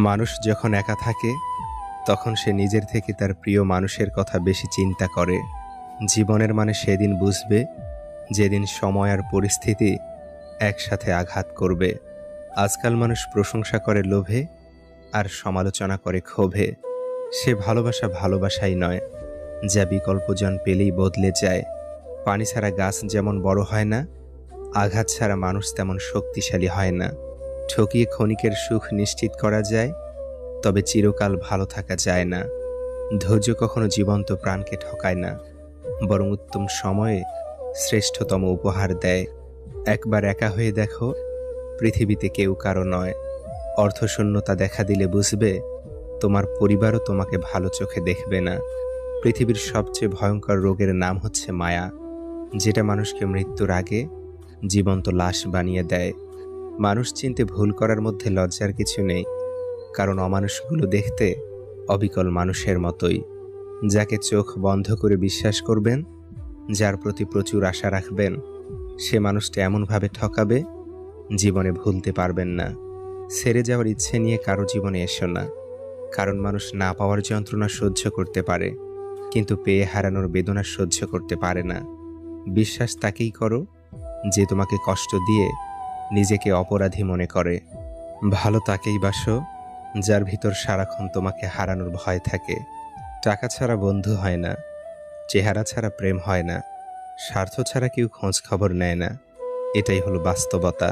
মানুষ যখন একা থাকে তখন সে নিজের থেকে তার প্রিয় মানুষের কথা বেশি চিন্তা করে। জীবনের মানে সেদিন বুঝবে যেদিন সময় আর পরিস্থিতি একসাথে আঘাত করবে। আজকাল মানুষ প্রশংসা করে লোভে আর সমালোচনা করে ক্ষোভে। সে ভালোবাসা ভালোবাসাই নয়, যা বিকল্পজন পেলেই বদলে যায়। পানি ছাড়া গাছ যেমন বড় হয় না, আঘাত ছাড়া মানুষ তেমন শক্তিশালী হয় না। ঠকিয়ে ক্ষণিকের সুখ নিশ্চিত করা যায়, তবে চিরকাল ভালো থাকা যায় না। ধৈর্য কখনো জীবন্ত প্রাণকে ঠকায় না, বরং উত্তম সময়ে শ্রেষ্ঠতম উপহার দেয়। একবার একা হয়ে দেখো, পৃথিবীতে কেউ কারো নয়। অর্থশূন্যতা দেখা দিলে বুঝবে তোমার পরিবারও তোমাকে ভালো চোখে দেখবে না। পৃথিবীর সবচেয়ে ভয়ঙ্কর রোগের নাম হচ্ছে মায়া, যেটা মানুষকে মৃত্যুর আগে জীবন্ত লাশ বানিয়ে দেয়। মানুষ চিনতে ভুল করার মধ্যে লজ্জার কিছু নেই, কারণ অমানুষগুলো দেখতে অবিকল মানুষের মতোই। যাকে চোখ বন্ধ করে বিশ্বাস করবেন, যার প্রতি প্রচুর আশা রাখবেন, সে মানুষটা এমনভাবে ঠকাবে জীবনে ভুলতে পারবেন না। ছেড়ে যাওয়ার ইচ্ছে নিয়ে কারো জীবনে এসো না, কারণ মানুষ না পাওয়ার যন্ত্রণা সহ্য করতে পারে, কিন্তু পেয়ে হারানোর বেদনা সহ্য করতে পারে না। বিশ্বাস তাকেই করো যে তোমাকে কষ্ট দিয়ে নিজেকে অপরাধী মনে করে। ভালো তাকেই বাসো যার ভিতর সারাক্ষণ তোমাকে হারানোর ভয় থাকে। টাকা ছাড়া বন্ধু হয় না, চেহারা ছাড়া প্রেম হয় না, স্বার্থ ছাড়া কেউ খোঁজ খবর নেয় না। এটাই হলো বাস্তবতা।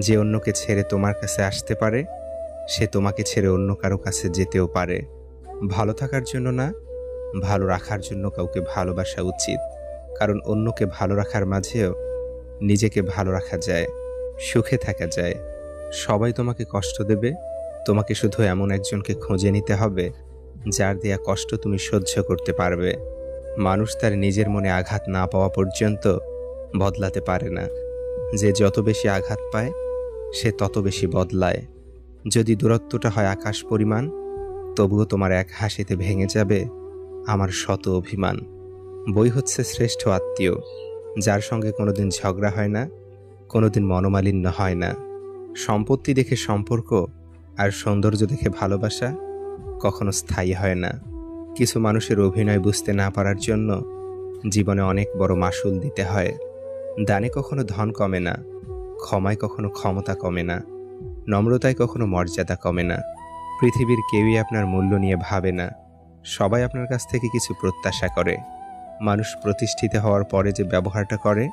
যে অন্যকে ছেড়ে তোমার কাছে আসতে পারে, সে তোমাকে ছেড়ে অন্য কারো কাছে যেতেও পারে। ভালো থাকার জন্য না, ভালো রাখার জন্য কাউকে ভালোবাসা উচিত, কারণ অন্যকে ভালো রাখার মাঝেও নিজেকে ভালো রাখা যায়, সুখে থাকা যায়। সবাই তোমাকে কষ্ট দেবে, তোমাকে শুধু এমন একজনকে খুঁজে নিতে হবে যার দেয়া কষ্ট তুমি সহ্য করতে পারবে। মানুষ তার নিজের মনে আঘাত না পাওয়া পর্যন্ত বদলাতে পারে না। যে যত বেশি আঘাত পায়, সে তত বেশি বদলায়। যদি দূরত্বটা হয় আকাশ পরিমাণ, তবুও তোমার এক হাসিতে ভেঙে যাবে আমার শত অভিমান। বই হচ্ছে শ্রেষ্ঠ আত্মীয়, যার সঙ্গে কোনোদিন ঝগড়া হয় না, কোনোদিন মনোমালিন্য হয় না। সম্পত্তি দেখে সম্পর্ক আর সৌন্দর্য দেখে ভালোবাসা কখনো স্থায়ী হয় না। কিছু মানুষের অভিনয় বুঝতে না পারার জন্য জীবনে অনেক বড় মাসুল দিতে হয়। দানে কখনো ধন কমে না, ক্ষমায় কখনো ক্ষমতা কমে না, নম্রতায় কখনো মর্যাদা কমে না। পৃথিবীর কেউই আপনার মূল্য নিয়ে ভাবে না, সবাই আপনার কাছ থেকে কিছু প্রত্যাশা করে। মানুষ প্রতিষ্ঠিত হওয়ার পরে যে ব্যবহারটা করে,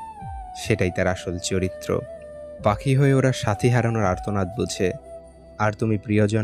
সেটাই তার আসল চরিত্র। পাখি হয়ে ওরা সাথী হারানোর আর্তনাদ বুঝে, আর তুমি প্রিয়জন